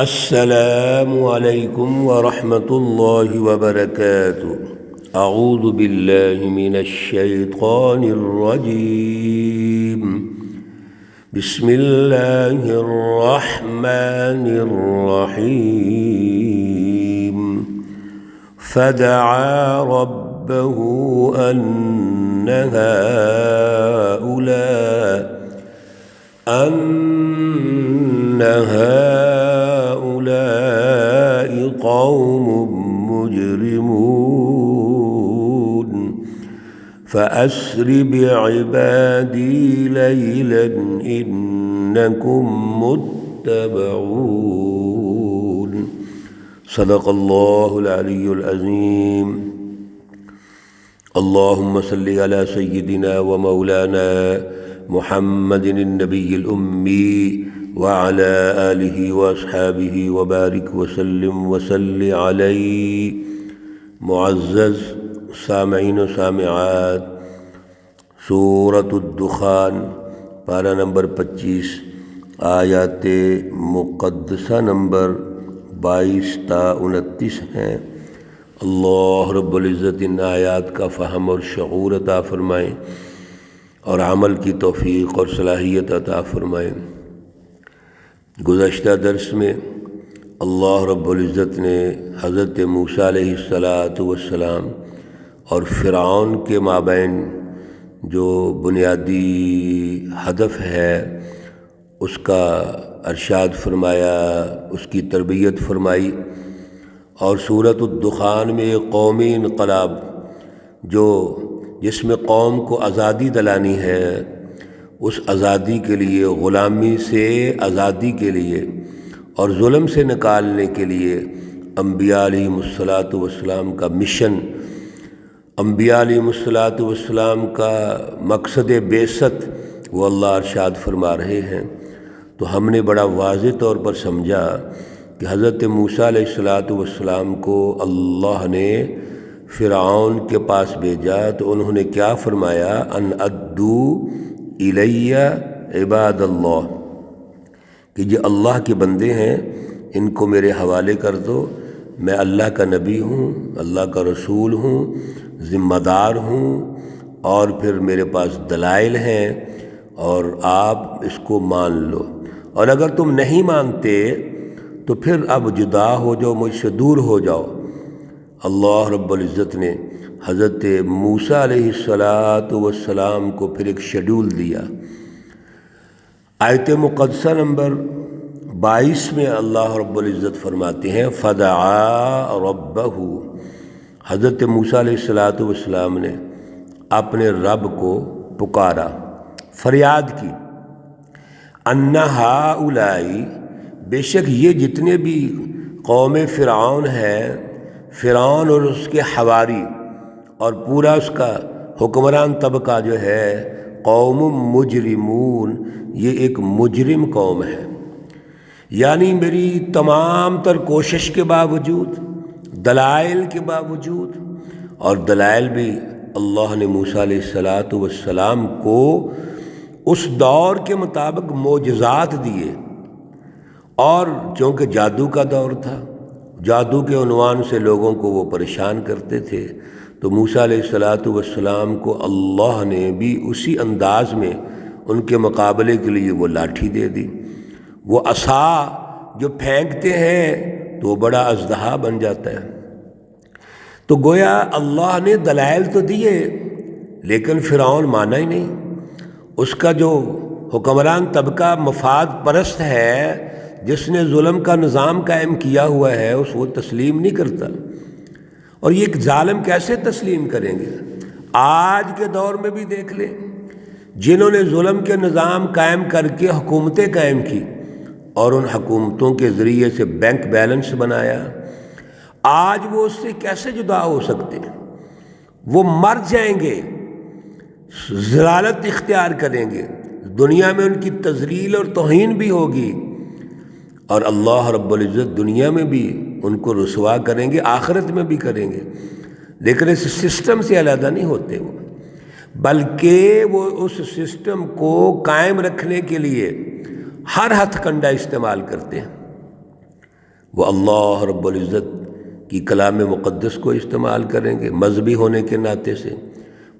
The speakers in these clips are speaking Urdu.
السلام علیکم ورحمۃ اللہ وبرکاتہ۔ اعوذ باللہ من الشیطان الرجیم، بسم اللہ الرحمن الرحیم۔ فدعا ربہ ان هؤلاء قوم مجرمون فأسر بعبادي ليلا إنكم متبعون۔ صدق اللہ العلی العظیم۔ اللہم صلی علی سیدنا و مولانا محمد النبی الأمی وعلى آلہ واصحابہ وبارک وسلم وصلی علیہ۔ معزز سامعین و سامعات، سورۃ الدخان پارہ نمبر 25، آیات مقدسہ نمبر 22 تا 29 ہیں۔ اللہ رب العزت ان آیات کا فہم اور شعور عطا فرمائیں اور عمل کی توفیق اور صلاحیت عطا فرمائیں۔ گزشتہ درس میں اللہ رب العزت نے حضرت موسیٰ علیہ السلام اور فرعون کے مابین جو بنیادی ہدف ہے اس کا ارشاد فرمایا، اس کی تربیت فرمائی، اور سورۃ الدخان میں ایک قومی انقلاب جس میں قوم کو آزادی دلانی ہے، اس آزادی کے لیے، غلامی سے آزادی کے لیے اور ظلم سے نکالنے کے لیے انبیاء علیہم السلام کا مشن، انبیاء علیہم السلام کا مقصد بعثت وہ اللہ ارشاد فرما رہے ہیں۔ تو ہم نے بڑا واضح طور پر سمجھا کہ حضرت موسیٰ علیہ السلام کو اللہ نے فرعون کے پاس بھیجا تو انہوں نے کیا فرمایا؟ ان ادو الیہ عباد اللہ، کہ یہ اللہ کے بندے ہیں، ان کو میرے حوالے کر دو، میں اللہ کا نبی ہوں، اللہ کا رسول ہوں، ذمہ دار ہوں، اور پھر میرے پاس دلائل ہیں اور آپ اس کو مان لو، اور اگر تم نہیں مانتے تو پھر اب جدا ہو جاؤ، مجھ سے دور ہو جاؤ۔ اللہ رب العزت نے حضرت موسیٰ علیہ السلام کو پھر ایک شیڈول دیا۔ آیت مقدسہ نمبر 22 میں اللہ رب العزت فرماتے ہیں فدعا ربہ، حضرت موسیٰ علیہ السلام نے اپنے رب کو پکارا، فریاد کی، ان ہؤلاء، بے شک یہ جتنے بھی قوم فرعون ہے، فرعون اور اس کے حواری اور پورا اس کا حکمران طبقہ جو ہے، قوم مجرمون، یہ ایک مجرم قوم ہے۔ یعنی میری تمام تر کوشش کے باوجود، دلائل کے باوجود، اور دلائل بھی اللہ نے موسیٰ علیہ السلام کو اس دور کے مطابق معجزات دیے، اور چونکہ جادو کا دور تھا، جادو کے عنوان سے لوگوں کو وہ پریشان کرتے تھے، تو موسیٰ علیہ السلام کو اللہ نے بھی اسی انداز میں ان کے مقابلے کے لیے وہ لاٹھی دے دی۔ وہ عصا جو پھینکتے ہیں تو وہ بڑا اژدہا بن جاتا ہے۔ تو گویا اللہ نے دلائل تو دیے لیکن فرعون مانا ہی نہیں۔ اس کا جو حکمران طبقہ مفاد پرست ہے، جس نے ظلم کا نظام قائم کیا ہوا ہے، اس وہ تسلیم نہیں کرتا۔ اور یہ ایک ظالم کیسے تسلیم کریں گے؟ آج کے دور میں بھی دیکھ لیں، جنہوں نے ظلم کے نظام قائم کر کے حکومتیں قائم کی اور ان حکومتوں کے ذریعے سے بینک بیلنس بنایا، آج وہ اس سے کیسے جدا ہو سکتے ہیں؟ وہ مر جائیں گے، ضلالت اختیار کریں گے، دنیا میں ان کی تذلیل اور توہین بھی ہوگی، اور اللہ رب العزت دنیا میں بھی ان کو رسوا کریں گے، آخرت میں بھی کریں گے۔ لیکن اس سسٹم سے علیحدہ نہیں ہوتے وہ، بلکہ وہ اس سسٹم کو قائم رکھنے کے لیے ہر ہتھ کنڈا استعمال کرتے ہیں۔ وہ اللہ رب العزت کی کلام مقدس کو استعمال کریں گے، مذہبی ہونے کے ناطے سے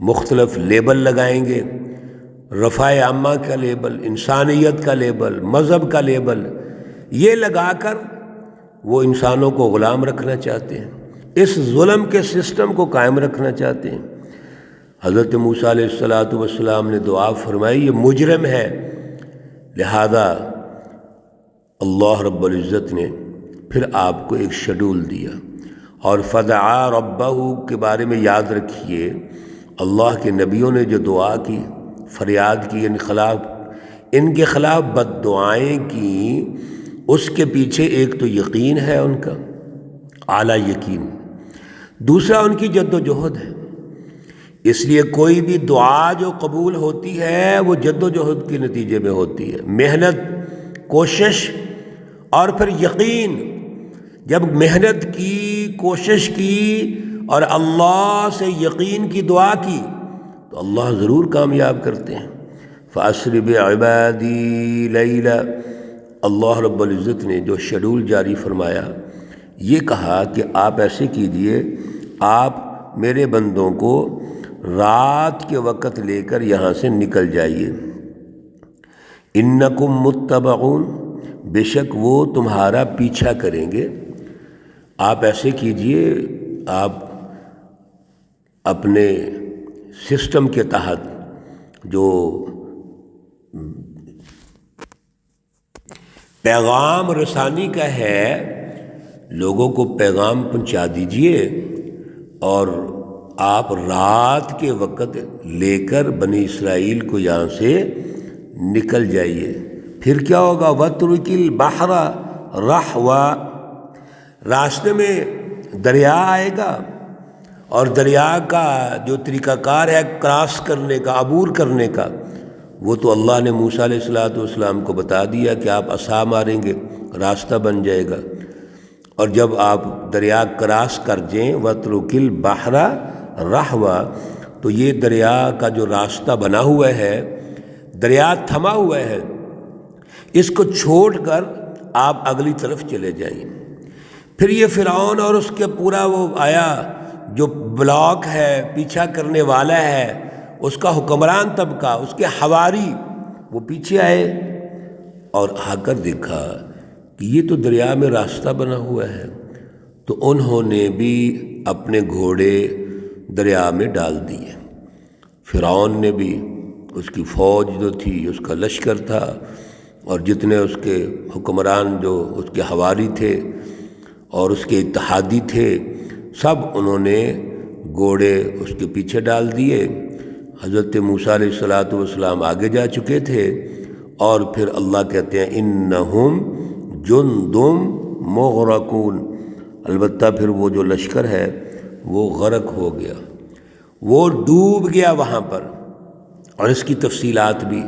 مختلف لیبل لگائیں گے، رفع عامہ کا لیبل، انسانیت کا لیبل، مذہب کا لیبل، یہ لگا کر وہ انسانوں کو غلام رکھنا چاہتے ہیں، اس ظلم کے سسٹم کو قائم رکھنا چاہتے ہیں۔ حضرت موسیٰ علیہ السلام نے دعا فرمائی، یہ مجرم ہے، لہذا اللہ رب العزت نے پھر آپ کو ایک شیڈول دیا۔ اور فدعا ربہ کے بارے میں یاد رکھیے، اللہ کے نبیوں نے جو دعا کی، فریاد کی، ان کے خلاف بد دعائیں کی، اس کے پیچھے ایک تو یقین ہے ان کا، اعلیٰ یقین، دوسرا ان کی جد و جہد ہے۔ اس لیے کوئی بھی دعا جو قبول ہوتی ہے وہ جد و جہد کے نتیجے میں ہوتی ہے، محنت، کوشش اور پھر یقین۔ جب محنت کی، کوشش کی اور اللہ سے یقین کی دعا کی تو اللہ ضرور کامیاب کرتے ہیں۔ فَأَسْرِ بِعِبَادِي لَيْلًا، اللہ رب العزت نے جو شیڈول جاری فرمایا، یہ کہا کہ آپ ایسے کیجئے، آپ میرے بندوں کو رات کے وقت لے کر یہاں سے نکل جائیے۔ اِنَّكُمْ مُتَّبَعُونَ، بے شک وہ تمہارا پیچھا کریں گے۔ آپ ایسے کیجئے، آپ اپنے سسٹم کے تحت جو پیغام رسانی کا ہے، لوگوں کو پیغام پہنچا دیجئے، اور آپ رات کے وقت لے کر بنی اسرائیل کو یہاں سے نکل جائیے۔ پھر کیا ہوگا؟ وَاتْرُكِ الْبَحْرَ رَحْوًا، راستے میں دریا آئے گا، اور دریا کا جو طریقہ کار ہے کراس کرنے کا، عبور کرنے کا، وہ تو اللہ نے موسیٰ علیہ السلام کو بتا دیا کہ آپ عصا ماریں گے، راستہ بن جائے گا۔ اور جب آپ دریا کراس کر جائیں، وَاتْرُكِ الْبَحْرَ رَحْوًا، تو یہ دریا کا جو راستہ بنا ہوا ہے، دریا تھما ہوا ہے، اس کو چھوڑ کر آپ اگلی طرف چلے جائیں۔ پھر یہ فرعون اور اس کے پورا وہ آیا جو بلاک ہے، پیچھا کرنے والا ہے، اس کا حکمران طبقہ، اس کے حواری، وہ پیچھے آئے اور آ کر دیکھا کہ یہ تو دریا میں راستہ بنا ہوا ہے، تو انہوں نے بھی اپنے گھوڑے دریا میں ڈال دیے۔ فرعون نے بھی، اس کی فوج جو تھی، اس کا لشکر تھا، اور جتنے اس کے حکمران جو اس کے حواری تھے اور اس کے اتحادی تھے، سب انہوں نے گھوڑے اس کے پیچھے ڈال دیے۔ حضرت موسیٰ علیہ السلام آگے جا چکے تھے، اور پھر اللہ کہتے ہیں انہم جند مغرقون، البتہ پھر وہ جو لشکر ہے وہ غرق ہو گیا، وہ ڈوب گیا وہاں پر۔ اور اس کی تفصیلات بھی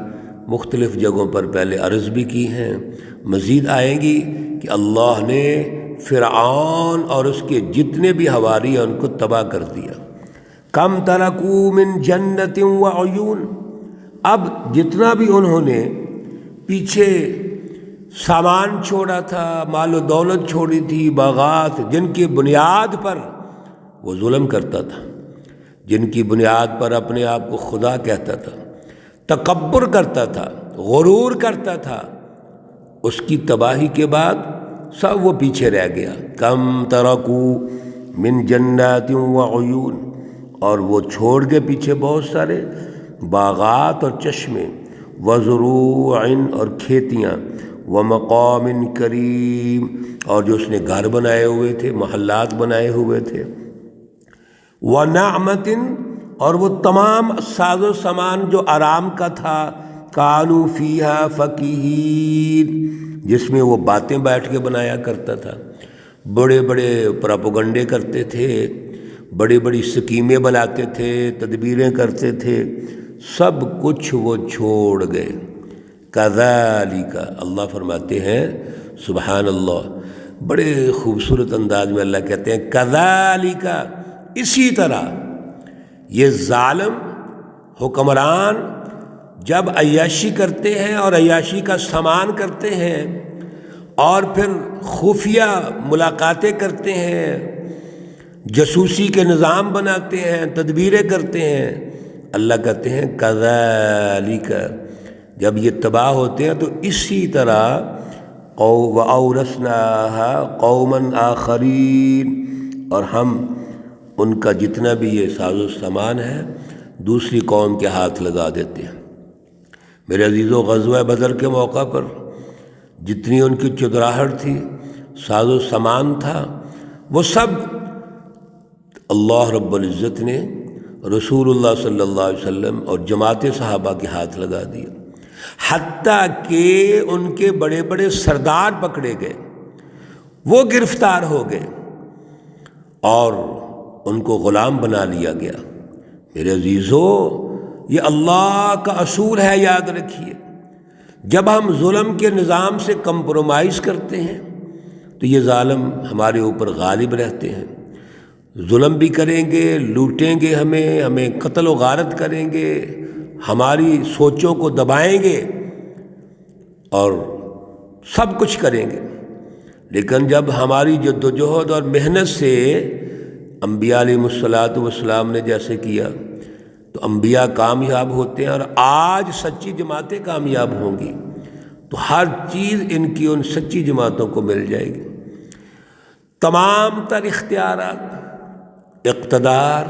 مختلف جگہوں پر پہلے عرض بھی کی ہیں، مزید آئیں گی کہ اللہ نے فرعون اور اس کے جتنے بھی حواری ہیں ان کو تباہ کر دیا۔ کم ترکوا من جنت وعیون، اب جتنا بھی انہوں نے پیچھے سامان چھوڑا تھا، مال و دولت چھوڑی تھی، باغات، جن کی بنیاد پر وہ ظلم کرتا تھا، جن کی بنیاد پر اپنے آپ کو خدا کہتا تھا، تکبر کرتا تھا، غرور کرتا تھا، اس کی تباہی کے بعد سب وہ پیچھے رہ گیا۔ کم ترکوا من جنات وعیون، اور وہ چھوڑ کے پیچھے بہت سارے باغات اور چشمے، وزروع، اور کھیتیاں، ومقام کریم، اور جو اس نے گھر بنائے ہوئے تھے، محلات بنائے ہوئے تھے، ونعمت، اور وہ تمام ساز و سامان جو آرام کا تھا، کانوا فیہا فکہین، جس میں وہ باتیں بیٹھ کے بنایا کرتا تھا، بڑے بڑے پراپوگنڈے کرتے تھے، بڑی بڑی سکیمیں بناتے تھے، تدبیریں کرتے تھے، سب کچھ وہ چھوڑ گئے۔ کذالک، اللہ فرماتے ہیں سبحان اللہ، بڑے خوبصورت انداز میں اللہ کہتے ہیں کذالک، اسی طرح یہ ظالم حکمران جب عیاشی کرتے ہیں اور عیاشی کا سامان کرتے ہیں اور پھر خفیہ ملاقاتیں کرتے ہیں، جاسوسی کے نظام بناتے ہیں، تدبیریں کرتے ہیں۔ اللہ کہتے ہیں کذالک، جب یہ تباہ ہوتے ہیں تو اسی طرح وَأَوْرَثْنَاهَا قَوْمًا آخَرِينَ، اور ہم ان کا جتنا بھی یہ ساز و سامان ہے دوسری قوم کے ہاتھ لگا دیتے ہیں۔ میرے عزیزو، غزوہ بدر کے موقع پر جتنی ان کی چدراہٹ تھی، ساز و سامان تھا، وہ سب اللہ رب العزت نے رسول اللہ صلی اللہ علیہ وسلم اور جماعت صحابہ کے ہاتھ لگا دیا، حتیٰ کہ ان کے بڑے بڑے سردار پکڑے گئے، وہ گرفتار ہو گئے اور ان کو غلام بنا لیا گیا۔ میرے عزیزو، یہ اللہ کا اصول ہے، یاد رکھیے۔ جب ہم ظلم کے نظام سے کمپرومائز کرتے ہیں تو یہ ظالم ہمارے اوپر غالب رہتے ہیں، ظلم بھی کریں گے، لوٹیں گے، ہمیں قتل و غارت کریں گے، ہماری سوچوں کو دبائیں گے اور سب کچھ کریں گے۔ لیکن جب ہماری جد و جہد اور محنت سے انبیاء علیہ السلام نے جیسے کیا تو انبیاء کامیاب ہوتے ہیں، اور آج سچی جماعتیں کامیاب ہوں گی تو ہر چیز ان کی ان سچی جماعتوں کو مل جائے گی۔ تمام تر اختیارات، اقتدار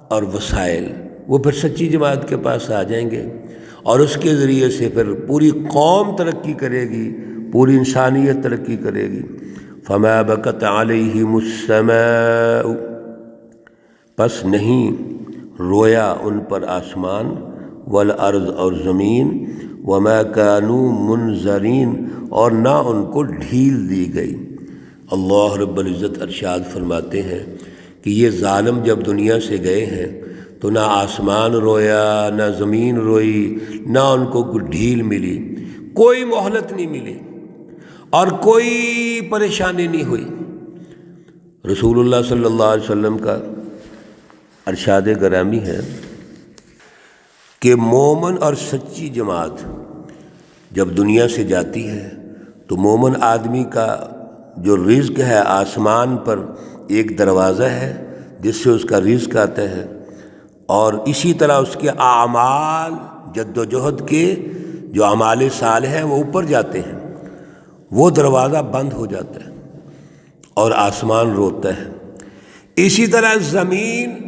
اور وسائل وہ پھر سچی جماعت کے پاس آ جائیں گے، اور اس کے ذریعے سے پھر پوری قوم ترقی کرے گی، پوری انسانیت ترقی کرے گی۔ فما بکت علیہم السماء، پس نہیں رویا ان پر آسمان، والارض اور زمین، وما كانوا منظرین، اور نہ ان کو ڈھیل دی گئی۔ اللہ رب العزت ارشاد فرماتے ہیں کہ یہ ظالم جب دنیا سے گئے ہیں تو نہ آسمان رویا، نہ زمین روئی، نہ ان کو کوئی ڈھیل ملی، کوئی مہلت نہیں ملی اور کوئی پریشانی نہیں ہوئی۔ رسول اللہ صلی اللہ علیہ وسلم کا ارشاد گرامی ہے کہ مومن اور سچی جماعت جب دنیا سے جاتی ہے تو مومن آدمی کا جو رزق ہے آسمان پر ایک دروازہ ہے جس سے اس کا رزق آتا ہے، اور اسی طرح اس کے اعمال جد و جہد کے جو اعمال صالح ہیں وہ اوپر جاتے ہیں، وہ دروازہ بند ہو جاتا ہے اور آسمان روتا ہے۔ اسی طرح زمین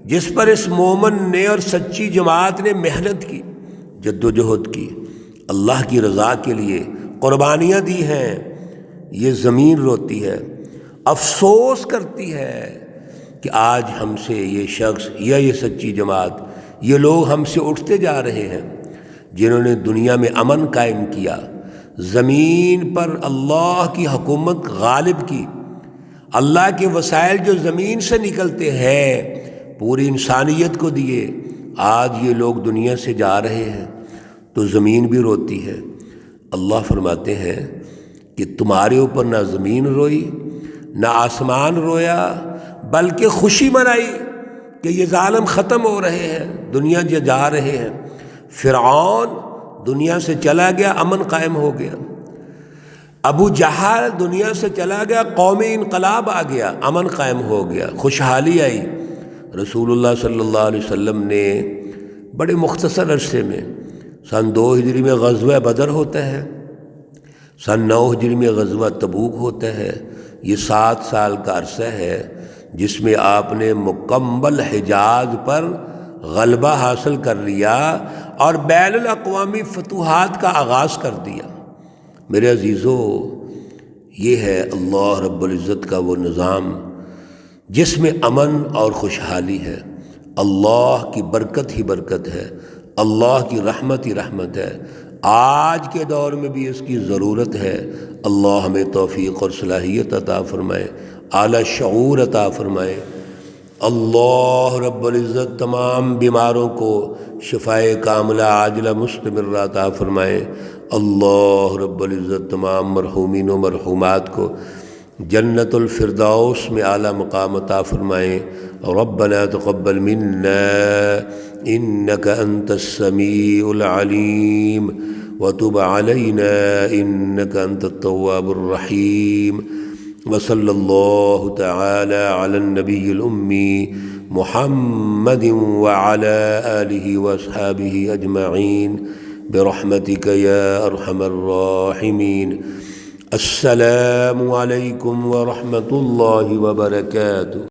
جس پر اس مومن نے اور سچی جماعت نے محنت کی، جد و جہد کی، اللہ کی رضا کے لیے قربانیاں دی ہیں، یہ زمین روتی ہے، افسوس کرتی ہے کہ آج ہم سے یہ شخص یا یہ سچی جماعت، یہ لوگ ہم سے اٹھتے جا رہے ہیں جنہوں نے دنیا میں امن قائم کیا، زمین پر اللہ کی حکومت غالب کی، اللہ کے وسائل جو زمین سے نکلتے ہیں پوری انسانیت کو دیے۔ آج یہ لوگ دنیا سے جا رہے ہیں تو زمین بھی روتی ہے۔ اللہ فرماتے ہیں کہ تمہارے اوپر نہ زمین روئی نہ آسمان رویا، بلکہ خوشی منائی کہ یہ ظالم ختم ہو رہے ہیں، دنیا جا رہے ہیں۔ فرعون دنیا سے چلا گیا، امن قائم ہو گیا۔ ابو جہل دنیا سے چلا گیا، قومی انقلاب آ گیا، امن قائم ہو گیا، خوشحالی آئی۔ رسول اللہ صلی اللہ علیہ وسلم نے بڑے مختصر عرصے میں سن 2 ہجری میں غزوہ بدر ہوتا ہے، سن 9 ہجری میں غزوہ تبوک ہوتا ہے، یہ 7 سال کا عرصہ ہے جس میں آپ نے مکمل حجاز پر غلبہ حاصل کر لیا اور بین الاقوامی فتوحات کا آغاز کر دیا۔ میرے عزیزو، یہ ہے اللہ رب العزت کا وہ نظام جس میں امن اور خوشحالی ہے، اللہ کی برکت ہی برکت ہے، اللہ کی رحمت ہی رحمت ہے۔ آج کے دور میں بھی اس کی ضرورت ہے۔ اللہ ہمیں توفیق اور صلاحیت عطا فرمائے، اعلیٰ شعور عطا فرمائے۔ اللہ رب العزت تمام بیماروں کو شفائے کاملہ عاجلہ مستمرہ عطا فرمائے۔ اللہ رب العزت تمام مرحومین و مرحومات کو جنت الفردوس میں اعلیٰ مقام عطا فرمائے۔ ربنا تقبل منا انك انت السمیع العلیم وتب علينا إنك أنت التواب الرحيم. وصلى الله تعالى على النبي الأمي محمد وعلى آله وأصحابه أجمعين برحمتك يا أرحم الراحمين. السلام عليكم ورحمة الله وبركاته.